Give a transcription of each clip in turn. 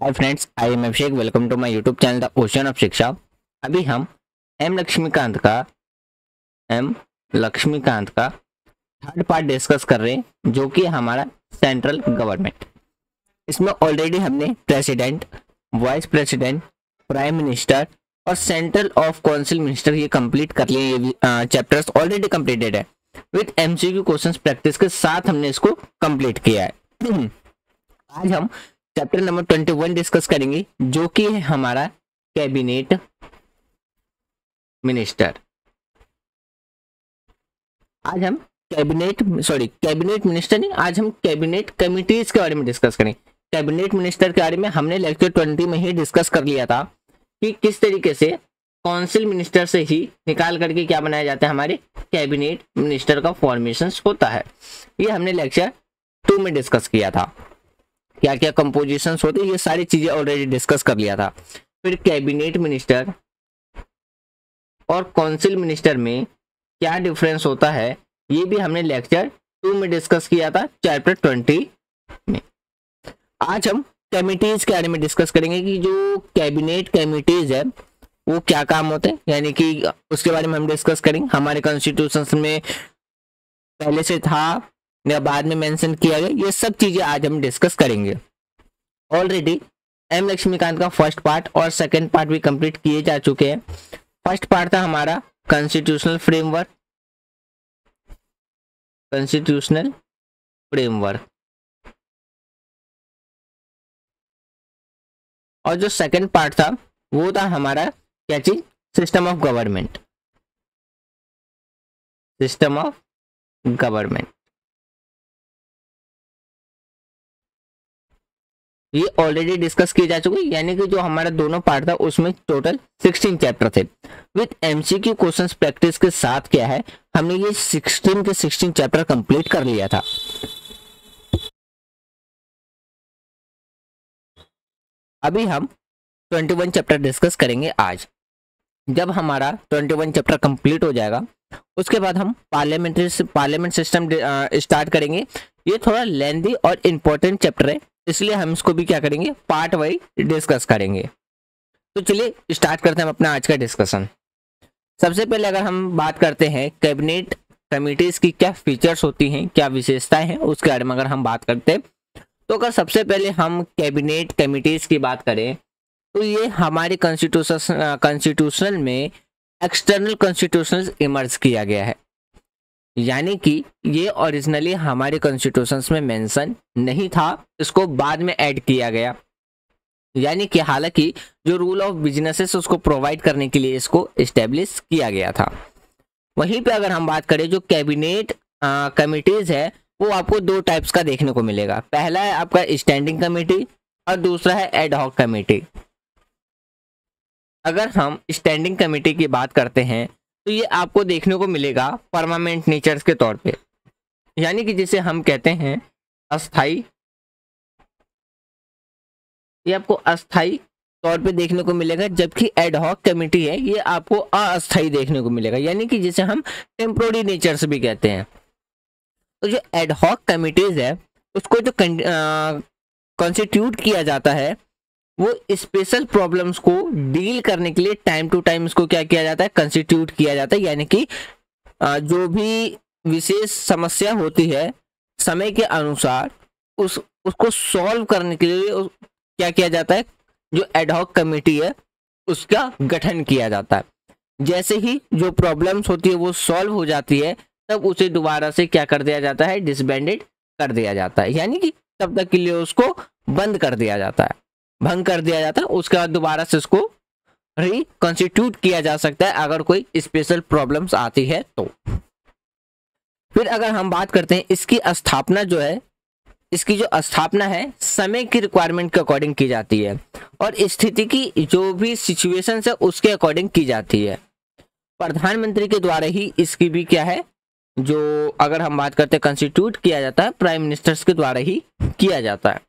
Hi friends, I am Abhishek. Welcome to my YouTube channel the ocean of Shiksha. अभी हम M Laxmikant का third part discuss कर रहे हैं, जो कि हमारा सेंट्रल गवर्नमेंट। इसमें ऑलरेडी हमने president, vice president, prime minister और सेंट्रल ऑफ काउंसिल मिनिस्टर ये कंप्लीट कर लिए। ये चैप्टर्स ऑलरेडी कंप्लीटेड है विद एमसीक्यू क्वेश्चंस प्रैक्टिस के साथ हमने इसको कंप्लीट किया है। आज हम चैप्टर नंबर 21 डिस्कस करेंगे, जो कि है हमारा कैबिनेट मिनिस्टर। आज हम कैबिनेट मिनिस्टर नहीं, आज हम कैबिनेट कमिटीज के बारे में डिस्कस करेंगे। कैबिनेट मिनिस्टर के बारे में हमने लेक्चर 20 में ही डिस्कस कर लिया था कि किस तरीके से काउंसिल मिनिस्टर से ही निकाल करके क्या बनाया जाता है, हमारे कैबिनेट मिनिस्टर का फॉर्मेशन होता है। ये हमने लेक्चर 2 में डिस्कस किया था। क्या क्या कंपोजिशंस होते, ये सारी चीजें ऑलरेडी डिस्कस कर लिया था। फिर कैबिनेट मिनिस्टर और काउंसिल मिनिस्टर में क्या डिफरेंस होता है, ये भी हमने लेक्चर 2 में डिस्कस किया था, चैप्टर 20 में। आज हम कमिटीज के बारे में डिस्कस करेंगे कि जो कैबिनेट कमिटीज है वो क्या काम होते हैं, यानी कि उसके बारे में हम डिस्कस करेंगे। हमारे कॉन्स्टिट्यूशन में पहले से था या बाद में मेंशन किया गया, ये सब चीजें आज हम डिस्कस करेंगे। ऑलरेडी एम लक्ष्मीकांत का फर्स्ट पार्ट और सेकंड पार्ट भी कंप्लीट किए जा चुके हैं। फर्स्ट पार्ट था हमारा कॉन्स्टिट्यूशनल फ्रेमवर्क, और जो सेकंड पार्ट था वो था हमारा क्या चीज, सिस्टम ऑफ गवर्नमेंट। ये ऑलरेडी डिस्कस किए जा चुके, यानी कि जो हमारा दोनों पार्ट था उसमें टोटल 16 चैप्टर थे। विद एमसीक्यू क्वेश्चंस प्रैक्टिस के साथ क्या है, हमने ये 16 के 16 चैप्टर कंप्लीट कर लिया था। अभी हम 21 चैप्टर डिस्कस करेंगे आज। जब हमारा 21 चैप्टर कंप्लीट हो जाएगा, उसके बाद हम पार्लियामेंट सिस्टम स्टार्ट करेंगे। ये थोड़ा लेंथी और इम्पोर्टेंट चैप्टर है, इसलिए हम इसको भी क्या करेंगे, पार्ट वाइज डिस्कस करेंगे। तो चलिए स्टार्ट करते हैं हम अपना आज का डिस्कशन। सबसे पहले अगर हम बात करते हैं कैबिनेट कमिटीज की क्या फीचर्स होती हैं, क्या विशेषताएं हैं, उसके बारे में अगर हम बात करते हैं, तो अगर सबसे पहले हम कैबिनेट कमिटीज की बात करें तो ये हमारे कॉन्स्टिट्यूशन में एक्सटर्नल कॉन्स्टिट्यूशनल इमर्ज किया गया है। यानी कि ये ओरिजिनली हमारे कॉन्स्टिट्यूशंस में मेंशन नहीं था, इसको बाद में ऐड किया गया। यानी कि हालांकि जो रूल ऑफ बिजनेसेस उसको प्रोवाइड करने के लिए इसको एस्टेब्लिश किया गया था। वहीं पे अगर हम बात करें जो कैबिनेट कमिटीज है, वो आपको 2 टाइप्स का देखने को मिलेगा। पहला है आपका स्टैंडिंग कमेटी और दूसरा है एड हॉक कमेटी। अगर हम स्टैंडिंग कमेटी की बात करते हैं तो ये आपको देखने को मिलेगा परमानेंट नेचर्स के तौर पे, यानी कि जिसे हम कहते हैं अस्थाई। ये आपको अस्थाई तौर पे देखने को मिलेगा, जबकि एड हॉक कमेटी है ये आपको अस्थाई देखने को मिलेगा, यानी कि जिसे हम टेम्पोररी नेचर्स भी कहते हैं। तो जो एड हॉक कमिटीज है उसको जो कॉन्स्टिट्यूट किया जाता है, वो स्पेशल प्रॉब्लम्स को डील करने के लिए टाइम टू टाइम इसको क्या किया जाता है, कंस्टिट्यूट किया जाता है। यानी कि जो भी विशेष समस्या होती है समय के अनुसार उसको सॉल्व करने के लिए क्या किया जाता है, जो एडहॉक कमेटी है उसका गठन किया जाता है। जैसे ही जो प्रॉब्लम्स होती है वो सॉल्व हो जाती है, तब उसे दोबारा से क्या कर दिया जाता है, डिसबैंडेड कर दिया जाता है। यानी कि तब तक के लिए उसको बंद कर दिया जाता है, भंग कर दिया जाता है। उसके बाद दोबारा से इसको रिकॉन्स्टिट्यूट किया जा सकता है अगर कोई स्पेशल प्रॉब्लम्स आती है तो। फिर अगर हम बात करते हैं इसकी स्थापना जो है, इसकी जो स्थापना है समय की रिक्वायरमेंट के अकॉर्डिंग की जाती है और स्थिति की जो भी सिचुएशन है उसके अकॉर्डिंग की जाती है। प्रधानमंत्री के द्वारा ही इसकी भी क्या है, जो अगर हम बात करते हैं कंस्टिट्यूट किया जाता है, प्राइम मिनिस्टर्स के द्वारा ही किया जाता है।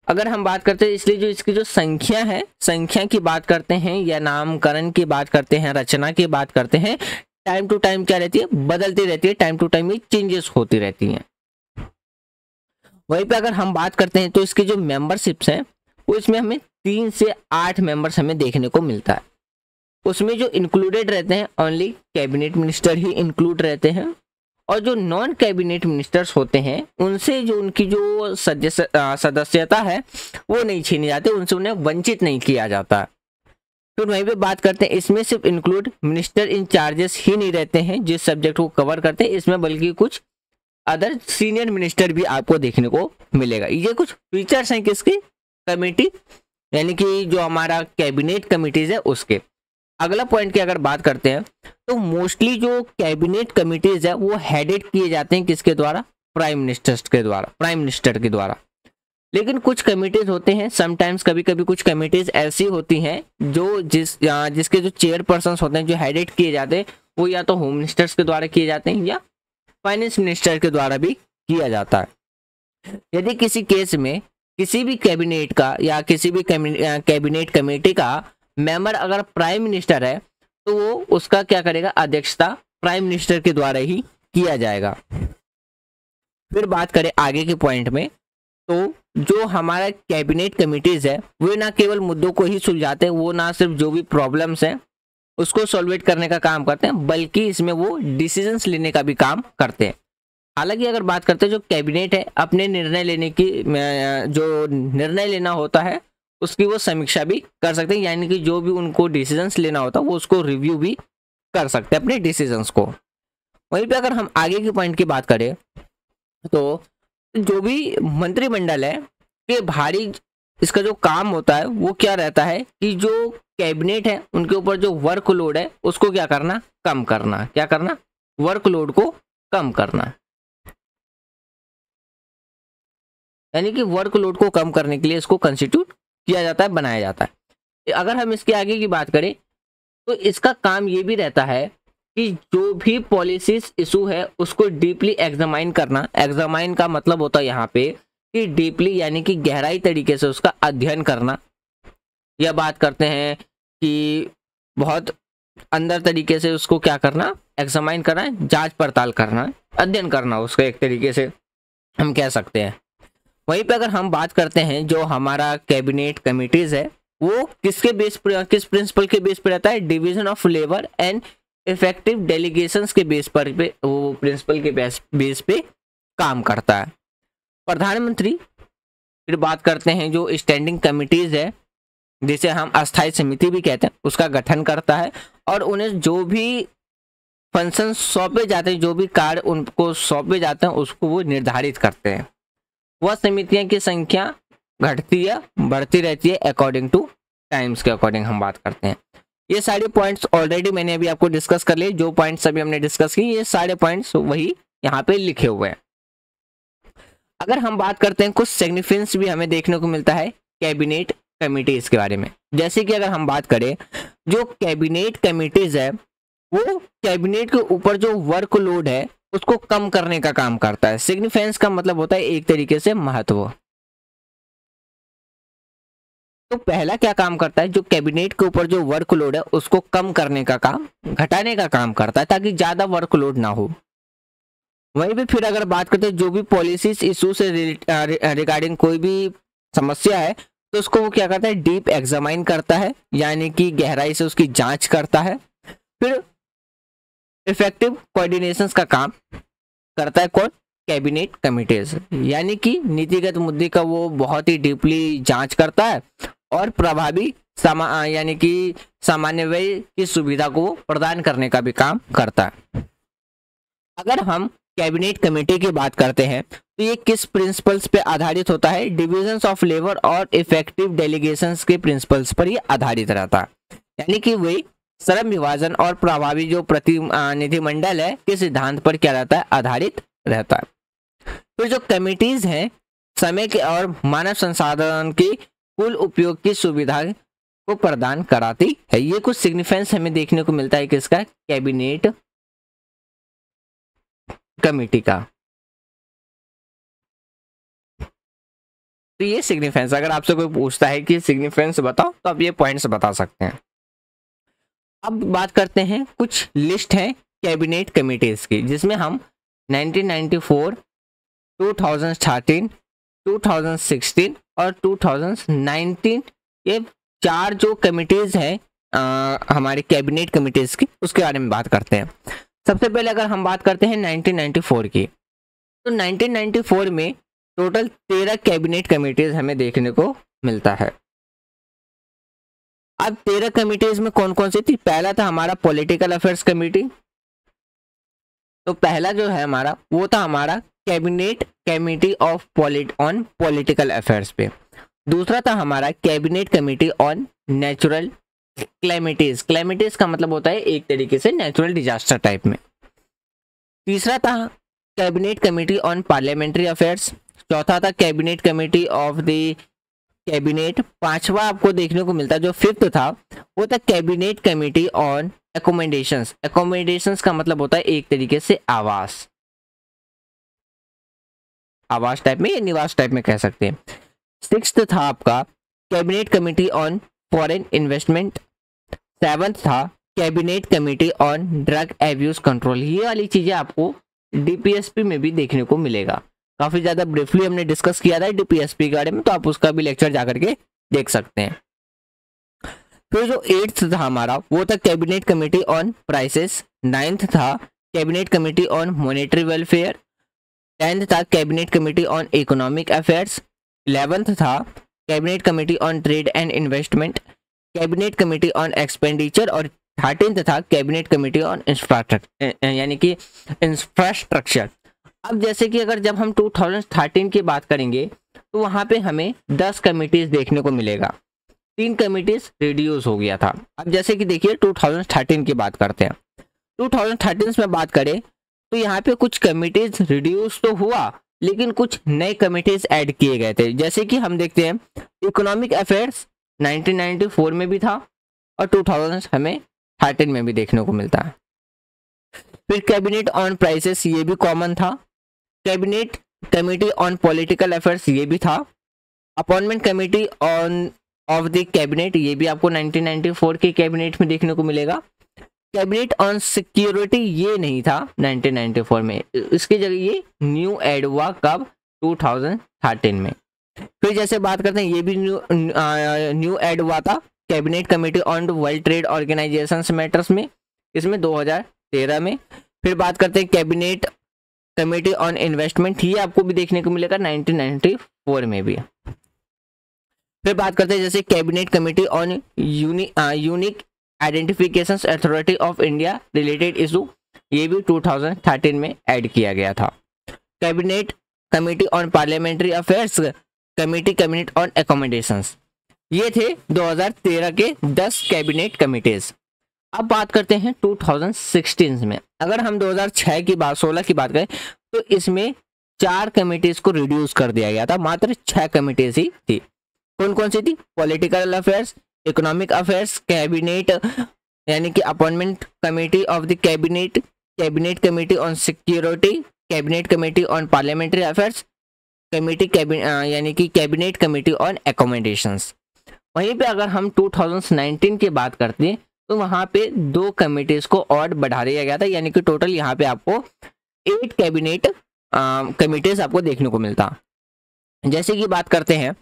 अगर हम बात करते हैं, इसलिए जो इसकी जो संख्या है, संख्या की बात करते हैं या नामकरण की बात करते हैं, रचना की बात करते हैं, टाइम टू टाइम क्या रहती है, बदलती रहती है, टाइम टू टाइम चेंजेस होती रहती हैं। वहीं पे अगर हम बात करते हैं तो इसकी जो मेंबरशिप्स हैं वो इसमें हमें 3 से 8 मेंबर्स हमें देखने को मिलता है। उसमें जो इंक्लूडेड रहते हैं ओनली कैबिनेट मिनिस्टर ही इंक्लूड रहते हैं, और जो नॉन कैबिनेट मिनिस्टर्स होते हैं उनसे जो उनकी जो सदस्यता है वो नहीं छीनी जाती, उनसे उन्हें वंचित नहीं किया जाता। फिर वहीं पे बात करते हैं, इसमें सिर्फ इंक्लूड मिनिस्टर इन चार्जेस ही नहीं रहते हैं जिस सब्जेक्ट को कवर करते हैं, इसमें बल्कि कुछ अदर सीनियर मिनिस्टर भी आपको देखने को मिलेगा। ये कुछ फीचर्स हैं किसकी, कमेटी, यानी कि जो हमारा कैबिनेट कमिटीज है उसके। अगला पॉइंट की अगर बात करते हैं तो मोस्टली जो कैबिनेट कमिटीज है वो हेडेड किए जाते हैं किसके द्वारा, प्राइम मिनिस्टर के द्वारा। लेकिन कुछ कमिटीज होते हैं, समटाइम्स कभी कभी कुछ कमिटीज ऐसी होती हैं जो जिसके जो चेयरपर्सन होते हैं जो हेडेड किए जाते हैं वो या तो होम मिनिस्टर्स के द्वारा किए जाते हैं या फाइनेंस मिनिस्टर के द्वारा भी किया जाता है। यदि किसी केस में किसी भी कैबिनेट का या किसी भी कैबिनेट कमेटी का मेंबर अगर प्राइम मिनिस्टर है तो वो उसका क्या करेगा, अध्यक्षता प्राइम मिनिस्टर के द्वारा ही किया जाएगा। फिर बात करें आगे के पॉइंट में, तो जो हमारा कैबिनेट कमिटीज है वो ना केवल मुद्दों को ही सुलझाते हैं, वो ना सिर्फ जो भी प्रॉब्लम्स हैं उसको सॉल्वेट करने का काम करते हैं, बल्कि इसमें वो डिसीजंस लेने का भी काम करते हैं। हालांकि अगर बात करते हैं जो कैबिनेट है अपने निर्णय लेने की जो निर्णय लेना होता है उसकी वो समीक्षा भी कर सकते हैं, यानी कि जो भी उनको डिसीजंस लेना होता है वो उसको रिव्यू भी कर सकते हैं अपने डिसीजंस को। वहीं पे अगर हम आगे के पॉइंट की बात करें तो जो भी मंत्रिमंडल है के भारी इसका जो काम होता है वो क्या रहता है कि जो कैबिनेट है उनके ऊपर जो वर्कलोड है उसको क्या करना, कम करना। क्या करना, वर्कलोड को कम करना, यानी कि वर्कलोड को कम करने के लिए इसको कंस्टिट्यूट किया जाता है, बनाया जाता है। अगर हम इसके आगे की बात करें तो इसका काम ये भी रहता है कि जो भी पॉलिसीज इशू है उसको डीपली एग्जामाइन करना। एग्जामाइन का मतलब होता है यहाँ पे कि डीपली यानी कि गहराई तरीके से उसका अध्ययन करना, या बात करते हैं कि बहुत अंदर तरीके से उसको क्या करना, एग्जामाइन करना, जांच पड़ताल करना, अध्ययन करना उसका एक तरीके से हम कह सकते हैं। वहीं पे अगर हम बात करते हैं जो हमारा कैबिनेट कमिटीज है वो किसके बेस पर, किस प्रिंसिपल के बेस पर रहता है, division of labour and effective delegations के बेस पर वो प्रिंसिपल के बेस पे काम करता है। प्रधानमंत्री, फिर बात करते हैं जो स्टैंडिंग कमिटीज है जिसे हम अस्थायी समिति भी कहते हैं, उसका गठन करता है और उन्हें जो भी फंक्शन सौंपे जाते हैं, जो भी कार्य उनको सौंपे जाते हैं उसको वो निर्धारित करते हैं। वह समितियों की संख्या घटती है बढ़ती रहती है अकॉर्डिंग टू टाइम्स के अकॉर्डिंग हम बात करते हैं। ये सारे पॉइंट्स ऑलरेडी मैंने अभी आपको डिस्कस कर लिए, जो पॉइंट्स अभी हमने डिस्कस किए ये सारे पॉइंट्स वही यहाँ पे लिखे हुए हैं। अगर हम बात करते हैं कुछ सिग्निफिकेंस भी हमें देखने को मिलता है कैबिनेट कमिटीज के बारे में, जैसे कि अगर हम बात करें जो कैबिनेट कमिटीज है वो कैबिनेट के ऊपर जो वर्कलोड है उसको कम करने का काम करता है। सिग्निफिकेंस का मतलब होता है एक तरीके से महत्व। तो पहला क्या काम करता है, जो कैबिनेट के ऊपर जो वर्कलोड है उसको कम करने का काम, घटाने का काम करता है ताकि ज्यादा वर्कलोड ना हो। वहीं पे फिर अगर बात करते हैं जो भी पॉलिसीज इशू से रिगार्डिंग कोई भी समस्या है तो उसको वो क्या करता है, डीप एग्जामाइन करता है, यानी कि गहराई से उसकी जांच करता है। फिर इफेक्टिव कोऑर्डिनेशंस का काम करता है कौन, कैबिनेट कमिटीज, यानी कि नीतिगत मुद्दे का वो बहुत ही डीपली जांच करता है और प्रभावी यानी कि सामान्य व्यय की सुविधा को प्रदान करने का भी काम करता है। अगर हम कैबिनेट कमेटी की बात करते हैं तो ये किस प्रिंसिपल्स पे आधारित होता है, डिविजन्स ऑफ लेबर और इफेक्टिव डेलीगेशंस के प्रिंसिपल्स पर ये आधारित रहता है, यानी कि वही श्रम विभाजन और प्रभावी जो प्रतिनिधिमंडल है के सिद्धांत पर क्या रहता है, आधारित रहता है। तो जो कमिटीज हैं समय के और मानव संसाधन की कुल उपयोग की सुविधा को प्रदान कराती है। ये कुछ सिग्निफिकेंस हमें देखने को मिलता है किसका, कैबिनेट कमेटी का। तो ये सिग्निफिकेंस, अगर आपसे कोई पूछता है कि सिग्निफिकेंस बताओ तो आप ये पॉइंट्स बता सकते हैं। अब बात करते हैं कुछ लिस्ट है कैबिनेट कमिटीज की, जिसमें हम 1994, 2013, 2016 और 2019, ये 4 जो कमिटीज हैं हमारे कैबिनेट कमिटीज की, उसके बारे में बात करते हैं। सबसे पहले अगर हम बात करते हैं 1994 की, तो 1994 में टोटल 13 कैबिनेट कमिटीज हमें देखने को मिलता है। अब 13 कमिटीज में कौन कौन सी थी? पहला था हमारा पॉलिटिकल अफेयर्स कमेटी, तो पहला जो है हमारा वो था हमारा cabinet committee of on political affairs पे। दूसरा था हमारा cabinet committee on natural calamities, calamities का मतलब होता है एक तरीके से नेचुरल डिजास्टर टाइप में। तीसरा था cabinet committee on parliamentary affairs. चौथा था cabinet committee of the cabinet. पांचवा आपको देखने को मिलता है जो फिफ्थ था वो था cabinet committee on accommodations. Accommodations का मतलब होता है एक तरीके से आवास, आवास टाइप में या निवास टाइप में कह सकते हैं। सिक्स्थ था आपका cabinet committee on foreign investment. Seventh था cabinet committee on drug abuse control. ये वाली चीजें आपको डीपीएसपी में भी देखने को मिलेगा। काफी ज्यादा ब्रीफली हमने डिस्कस किया था डीपीएसपी के बारे में, तो आप उसका भी लेक्चर जाकर के देख सकते हैं। फिर जो 8th था हमारा वो था cabinet committee on prices. 9th था cabinet committee on monetary welfare. 10th था cabinet committee on economic affairs. 11th था cabinet committee on trade and investment, cabinet committee on expenditure. और 13th था कैबिनेट कमेटी ऑन इंफ्रास्ट्रक्चर, यानी कि infrastructure. अब जैसे कि अगर जब हम 2013 की बात करेंगे तो वहां पे हमें 10 कमिटीज देखने को मिलेगा, 3 कमिटीज रिड्यूस हो गया था। अब जैसे कि देखिए 2013 की बात करते हैं। 2013 में बात करें तो यहाँ पे कुछ कमिटीज रिड्यूस तो हुआ लेकिन कुछ नए कमिटीज ऐड किए गए थे। जैसे कि हम देखते हैं इकोनॉमिक अफेयर्स 1994 में भी था और 2013 में भी देखने को मिलता है। फिर कैबिनेट ऑन प्राइसेस ये भी कॉमन था। Cabinet committee on political affairs ये भी था। Appointment committee on off the cabinet ये भी आपको 1994 के कैबिनेट में देखने को मिलेगा। कैबिनेट ऑन सिक्योरिटी ये नहीं था 1994 में, इसकी जगह ये न्यू ऐड हुआ कब? 2013 में। फिर जैसे बात करते हैं ये भी न्यू ऐड हुआ था cabinet committee on World Trade Organization matters में, इसमें 2013 में। फिर बात करते हैं कैबिनेट कमेटी ऑन इन्वेस्टमेंट, ये आपको भी देखने को मिलेगा 1994 में भी। फिर बात करते हैं जैसे cabinet committee on unique identification authority of India related issue, ये भी 2013 में ऐड किया गया था। Cabinet committee on parliamentary affairs, cabinet on accommodations, ये थे 2013 के 10 कैबिनेट कमिटीज। अब बात करते हैं 2016 में। अगर हम 2006 की बात 16 की बात करें तो इसमें 4 कमिटीज को रिड्यूस कर दिया गया था, मात्र 6 कमिटीज ही थी। कौन कौन सी थी? Political affairs, economic affairs, cabinet यानी कि appointment committee of the cabinet, cabinet committee on security, cabinet committee on parliamentary affairs, committee यानी कि कैबिनेट कमेटी ऑन एकोमोडेशंस। वहीं पे अगर हम 2019 की बात करते हैं तो वहां पे 2 कमिटीज को और बढ़ा दिया गया था, यानी कि टोटल यहाँ पे आपको 8 कैबिनेट कमिटीज आपको देखने को मिलता। जैसे कि बात करते हैं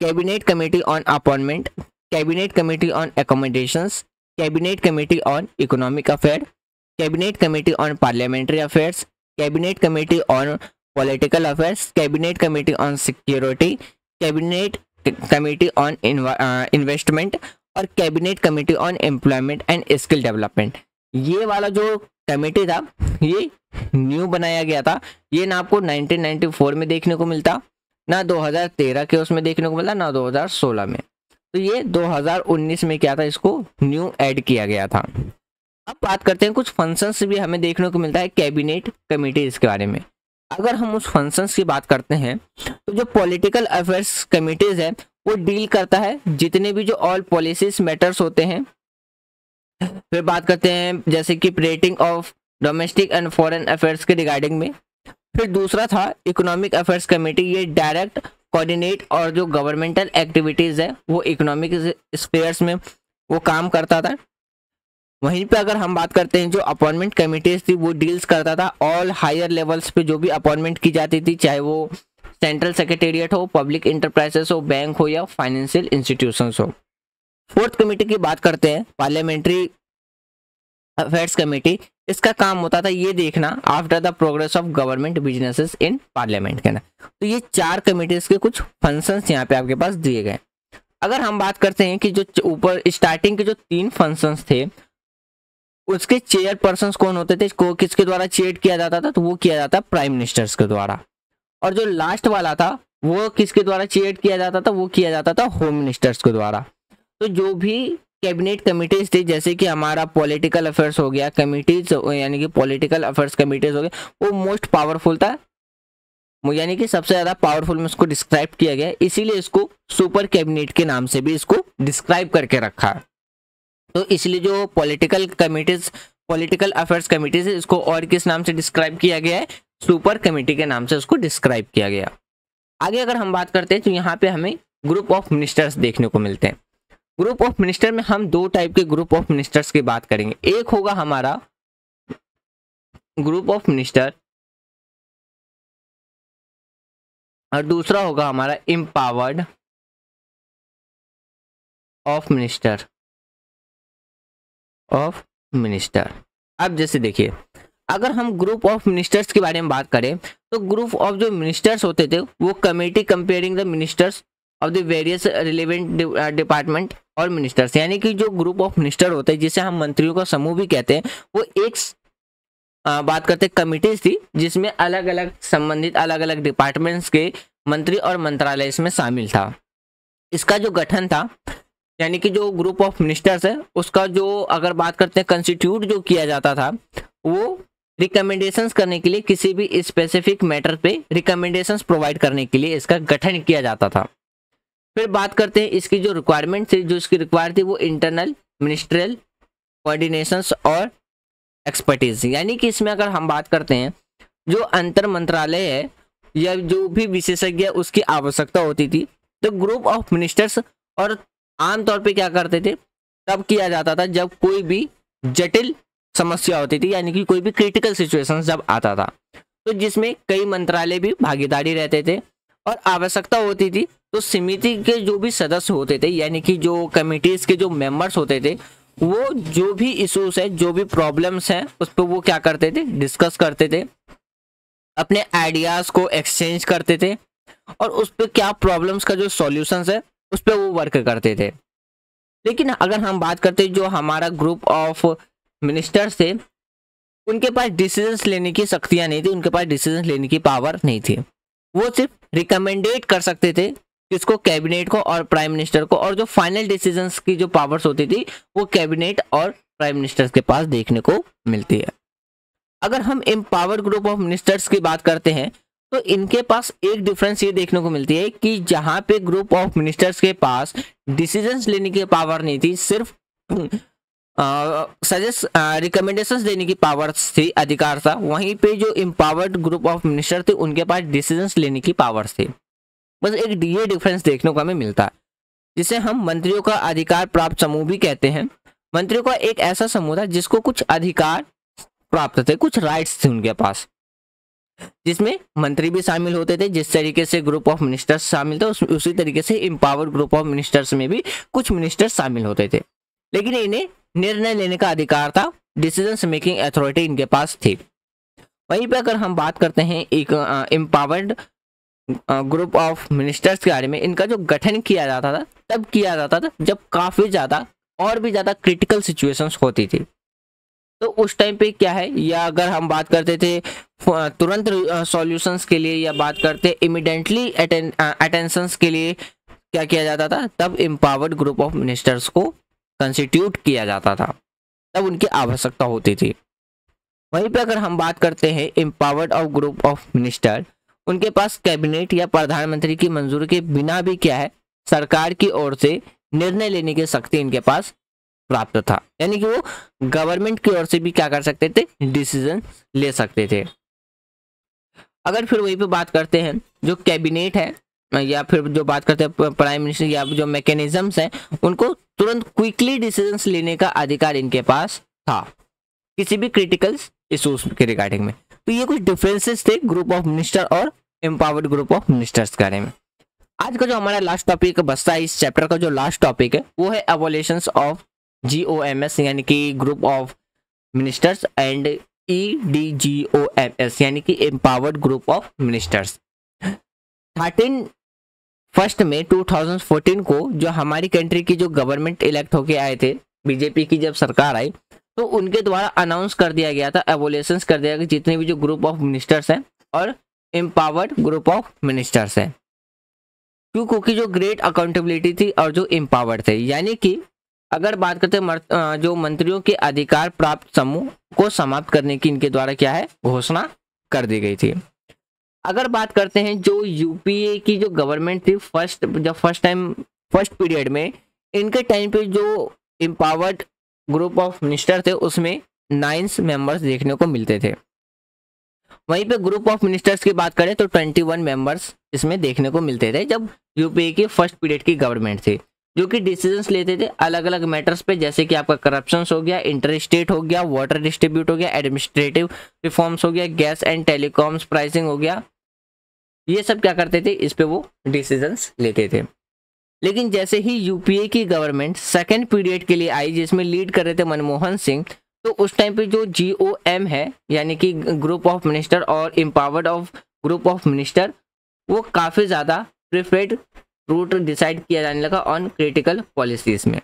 cabinet committee on appointment, cabinet committee on accommodations, cabinet committee on economic affair, cabinet committee on parliamentary affairs, cabinet committee on political affairs, cabinet committee on security, cabinet committee on investment और cabinet committee on employment and skill development. ये वाला जो committee था ये new बनाया गया था। ये ना आपको 1994 में देखने को मिलता, ना 2013 के उसमें देखने को मिला, ना 2016 में। तो ये 2019 में क्या था, इसको न्यू ऐड किया गया था। अब बात करते हैं कुछ फंक्शंस भी हमें देखने को मिलता है कैबिनेट कमेटी इसके बारे में। अगर हम उस फंक्शंस की बात करते हैं तो जो पॉलिटिकल अफेयर्स कमिटीज है वो डील करता है जितने भी जो ऑल पॉलिसीज मैटर्स होते हैं। फिर बात करते हैं जैसे कि rating of domestic and foreign affairs के रिगार्डिंग में। फिर दूसरा था इकोनॉमिक अफेयर्स कमेटी, ये डायरेक्ट कोऑर्डिनेट और जो गवर्नमेंटल एक्टिविटीज है वो इकोनॉमिक स्फेयर्स में वो काम करता था। वहीं पे अगर हम बात करते हैं जो अपॉइंटमेंट कमिटीज थी वो डील्स करता था ऑल हायर लेवल्स पे जो भी अपॉइंटमेंट की जाती थी, चाहे वो सेंट्रल सेक्रेटेरिएट हो, पब्लिक इंटरप्राइजेस हो, बैंक हो या फाइनेंशियल इंस्टीट्यूशंस हो। फोर्थ कमेटी की बात करते हैं, पार्लियामेंट्री अफेयर्स कमेटी। इसका काम होता था ये देखना after the progress of government businesses in parliament के ना। तो ये 4 कमेटीज के कुछ फंक्शंस यहाँ पे आपके पास दिए गए। अगर हम बात करते हैं कि जो ऊपर स्टार्टिंग के जो 3 फंक्शंस थे उसके चेयर पर्सन कौन होते थे, को किसके द्वारा चेयर किया जाता था, तो वो किया जाता प्राइम मिनिस्टर्स के द्वारा। और जो लास्ट वाला था वो किसके द्वारा चेयर किया जाता था, वो किया जाता था होम मिनिस्टर्स के द्वारा। तो जो भी कैबिनेट कमिटीज थी, जैसे कि हमारा पॉलिटिकल अफेयर्स हो गया कमिटीज, यानी कि पॉलिटिकल अफेयर्स कमिटीज हो गए, वो मोस्ट पावरफुल था, यानी कि सबसे ज्यादा पावरफुल में इसको डिस्क्राइब किया गया, इसीलिए इसको सुपर कैबिनेट के नाम से भी इसको डिस्क्राइब करके रखा है। तो इसलिए जो political committees, political affairs committees है, इसको और किस नाम से डिस्क्राइब किया गया है, सुपर कमेटी के नाम से उसको डिस्क्राइब किया गया। आगे अगर हम बात करते हैं तो यहाँ पे हमें ग्रुप ऑफ मिनिस्टर्स देखने को मिलते हैं। ग्रुप ऑफ मिनिस्टर में हम 2 टाइप के ग्रुप ऑफ मिनिस्टर्स की बात करेंगे। एक होगा हमारा ग्रुप ऑफ मिनिस्टर और दूसरा होगा हमारा एम्पावर्ड ऑफ मिनिस्टर अब जैसे देखिए, अगर हम ग्रुप ऑफ मिनिस्टर्स के बारे में बात करें तो ग्रुप ऑफ जो मिनिस्टर्स होते थे वो committee comparing the ministers of the various relevant department और मिनिस्टर्स, यानी कि जो ग्रुप ऑफ मिनिस्टर होते हैं जिसे हम मंत्रियों का समूह भी कहते हैं, वो एक बात करते हैं कमिटीज थी जिसमें अलग अलग संबंधित अलग अलग डिपार्टमेंट्स के मंत्री और मंत्रालय इसमें शामिल था। इसका जो गठन था, यानी कि जो ग्रुप ऑफ मिनिस्टर्स है उसका जो अगर बात करते हैं कंस्टिट्यूट जो किया जाता था, वो रिकमेंडेशंस करने के लिए, किसी भी स्पेसिफिक मैटर पे रिकमेंडेशंस प्रोवाइड करने के लिए इसका गठन किया जाता था। फिर बात करते हैं इसकी जो रिक्वायरमेंट थी, जो इसकी रिक्वायर थी वो इंटरनल मिनिस्ट्रियल कोऑर्डिनेशंस और एक्सपर्टीज, यानी कि इसमें अगर हम बात करते हैं जो अंतर मंत्रालय है या जो भी विशेषज्ञ उसकी आवश्यकता होती थी, तो ग्रुप ऑफ मिनिस्टर्स और आमतौर पे क्या करते थे, तब किया जाता था जब कोई भी जटिल समस्या होती थी, यानी कि कोई भी क्रिटिकल सिचुएशन जब आता था, तो जिसमें कई मंत्रालय भी भागीदारी रहते थे और आवश्यकता होती थी तो समिति के जो भी सदस्य होते थे, यानी कि जो कमिटीज के जो मेंबर्स होते थे, वो जो भी इश्यूज है, जो भी प्रॉब्लम्स हैं, उस पर वो क्या करते थे, डिस्कस करते थे, अपने आइडियाज को एक्सचेंज करते थे और उस पर क्या प्रॉब्लम्स का जो सॉल्यूशंस है उस पर वो वर्क करते थे। लेकिन अगर हम बात करते हैं जो हमारा ग्रुप ऑफ मिनिस्टर्स थे, उनके पास डिसीजंस लेने की शक्तियां नहीं थी, उनके पास डिसीजंस लेने की पावर नहीं थी, वो सिर्फ रिकमेंडेट कर सकते थे किसको, कैबिनेट को और प्राइम मिनिस्टर को, और जो फाइनल डिसीजंस की जो पावर्स होती थी वो कैबिनेट और प्राइम मिनिस्टर के पास देखने को मिलती है। अगर हम एम्पावर्ड ग्रुप ऑफ मिनिस्टर्स की बात करते हैं तो इनके पास एक डिफरेंस ये देखने को मिलती है कि जहां पे ग्रुप ऑफ मिनिस्टर्स के पास डिसीजंस लेने की पावर नहीं थी, सिर्फ सजेस्ट रिकमेंडेशंस देने की पावर थी, अधिकार था, वहीं पे जो एम्पावर्ड ग्रुप ऑफ मिनिस्टर थे उनके पास डिसीजंस लेने की पावर्स थी। बस एक ये डिफरेंस देखने को हमें मिलता है, जिसे हम मंत्रियों का अधिकार प्राप्त समूह भी कहते हैं। मंत्रियों का एक ऐसा समूह था जिसको कुछ अधिकार प्राप्त थे, कुछ राइट्स थे उनके पास, जिसमें मंत्री भी शामिल होते थे। जिस तरीके से ग्रुप ऑफ मिनिस्टर्स शामिल थे उसी तरीके से एम्पावर्ड ग्रुप ऑफ मिनिस्टर्स में भी कुछ मिनिस्टर्स शामिल होते थे, लेकिन इन्हें निर्णय लेने का अधिकार था, डिसीजन मेकिंग अथॉरिटी इनके पास थी। वहीं पे अगर हम बात करते हैं एक एम्पावर्ड ग्रुप ऑफ मिनिस्टर्स के बारे में, इनका जो गठन किया जाता था तब किया जाता था जब काफी ज्यादा और भी ज्यादा क्रिटिकल सिचुएशंस होती थी। तो उस टाइम पे क्या है, या अगर हम बात करते थे तुरंत सॉल्यूशंस के लिए, या बात करते इमीडिएटली अटेंशंस के लिए क्या किया जाता था, तब एम्पावर्ड ग्रुप ऑफ मिनिस्टर्स को कंस्टिट्यूट किया जाता था, तब उनकी आवश्यकता होती थी। वहीं पे अगर हम बात करते हैं empowered of group of minister, उनके पास कैबिनेट या प्रधानमंत्री की मंजूरी के बिना भी क्या है, सरकार की ओर से निर्णय लेने की शक्ति इनके पास प्राप्त था, यानी कि वो गवर्नमेंट की ओर से भी क्या कर सकते थे, डिसीजन ले सकते थे। अगर फिर वहीं पे बात करते हैं जो कैबिनेट है, या फिर जो बात करते हैं प्राइम मिनिस्टर, या जो मैकेनिज्म्स हैं, उनको तुरंत क्विकली डिसीजंस लेने का अधिकार इनके पास था किसी भी क्रिटिकल इश्यूज के रिगार्डिंग में। तो ये कुछ डिफरेंसेस थे ग्रुप ऑफ मिनिस्टर और एम्पावर्ड ग्रुप ऑफ मिनिस्टर्स के बारे में। आज का जो हमारा लास्ट टॉपिक बचता है, इस चैप्टर का जो लास्ट टॉपिक है वो है एवोल्यूशंस ऑफ GOMS यानी कि group of ministers and EDGOMS यानी कि एम्पावर्ड ग्रुप ऑफ मिनिस्टर्स। 1 मई 2014 को जो हमारी कंट्री की जो गवर्नमेंट इलेक्ट होके आए थे, बीजेपी की जब सरकार आई, तो उनके द्वारा अनाउंस कर दिया गया था, एवोल्यूशंस कर दिया गया जितने भी जो ग्रुप ऑफ मिनिस्टर्स हैं और एम्पावर्ड ग्रुप ऑफ मिनिस्टर्स हैं, क्योंकि जो ग्रेट अकाउंटेबिलिटी थी और जो एम्पावर्ड थे, यानी कि अगर बात करते हैं जो मंत्रियों के अधिकार प्राप्त समूह को समाप्त करने की इनके द्वारा क्या है घोषणा कर दी गई थी। अगर बात करते हैं जो यूपीए की जो गवर्नमेंट थी फर्स्ट पीरियड में, इनके टाइम पे जो एम्पावर्ड ग्रुप ऑफ मिनिस्टर थे उसमें 9 मेंबर्स देखने को मिलते थे। वहीं पे ग्रुप ऑफ मिनिस्टर्स की बात करें तो 21 मेंबर्स इसमें देखने को मिलते थे जब यूपीए की फर्स्ट पीरियड की गवर्नमेंट थी, जो कि डिसीजंस लेते थे अलग अलग मैटर्स पे, जैसे कि आपका करप्शन हो गया, इंटर स्टेट हो गया, वाटर डिस्ट्रीब्यूट हो गया, एडमिनिस्ट्रेटिव रिफॉर्म्स हो गया, गैस एंड टेलीकॉम्स प्राइसिंग हो गया, ये सब क्या करते थे, इस पे वो डिसीजंस लेते थे। लेकिन जैसे ही यूपीए की गवर्नमेंट सेकेंड पीरियड के लिए आई जिसमें लीड कर रहे थे मनमोहन सिंह, तो उस टाइम पे जो GOM है यानी कि ग्रुप ऑफ मिनिस्टर और empowered of group of minister, वो काफ़ी ज़्यादा प्रिफर्ड रूट डिसाइड किया जाने लगा ऑन क्रिटिकल पॉलिसीज में।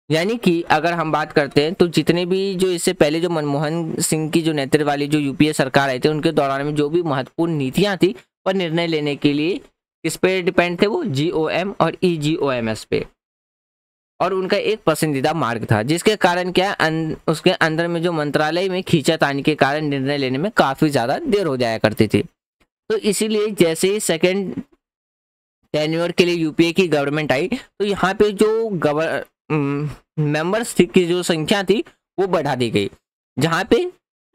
यानी कि अगर हम बात करते हैं तो जितने भी जो इससे पहले जो मनमोहन सिंह की जो नेतृत्व वाली जो यूपीए सरकार आई थी, उनके दौरान में जो भी महत्वपूर्ण नीतियां थी पर निर्णय लेने के लिए किस पे डिपेंड थे, वो GOM और EGOMS पे, और उनका एक पसंदीदा मार्ग था, जिसके कारण क्या उसके अंदर में जो मंत्रालय में खींचातानी के कारण निर्णय लेने में काफ़ी ज़्यादा देर हो जाया करती थी। तो इसीलिए जैसे ही सेकेंड टेन्योर के लिए यूपीए की गवर्नमेंट आई, तो यहाँ पे जो मेंबर्स की जो संख्या थी वो बढ़ा दी गई, जहाँ पे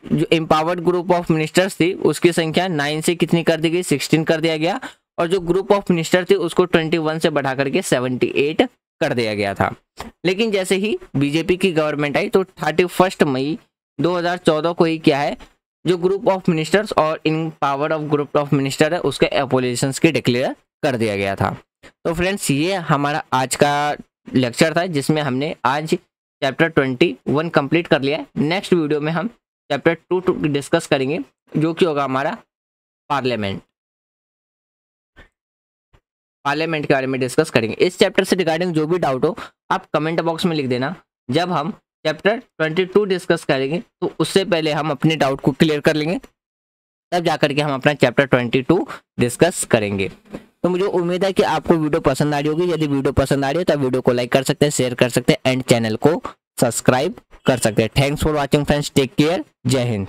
जो एम्पावर्ड ग्रुप ऑफ मिनिस्टर्स थी उसकी संख्या 9 से कितनी कर दी गई, 16 कर दिया गया, और जो ग्रुप ऑफ मिनिस्टर थे उसको 21 से बढ़ा करके 78 कर दिया गया था। लेकिन जैसे ही बीजेपी की गवर्नमेंट आई तो 31 मई 2014 को ही क्या है, जो ग्रुप ऑफ मिनिस्टर्स और in power of group of minister है उसके एपोलिशंस के डिक्लेयर कर दिया गया था। तो फ्रेंड्स, ये हमारा आज का लेक्चर था जिसमें हमने आज चैप्टर 21 कंप्लीट कर लिया है। नेक्स्ट वीडियो में हम चैप्टर 2 डिस्कस करेंगे, जो कि होगा हमारा पार्लियामेंट के बारे में डिस्कस करेंगे। इस चैप्टर से रिगार्डिंग जो भी डाउट हो आप कमेंट बॉक्स में लिख देना। जब हम चैप्टर 22 डिस्कस करेंगे तो उससे पहले हम अपने डाउट को क्लियर कर लेंगे, तब जाकर के हम अपना चैप्टर 22 डिस्कस करेंगे। तो मुझे उम्मीद है कि आपको वीडियो पसंद आ रही होगी। यदि वीडियो पसंद आ रही है तो वीडियो को लाइक कर सकते हैं, शेयर कर सकते हैं एंड चैनल को सब्सक्राइब कर सकते हैं। Thanks for watching friends, take care, जय हिंद।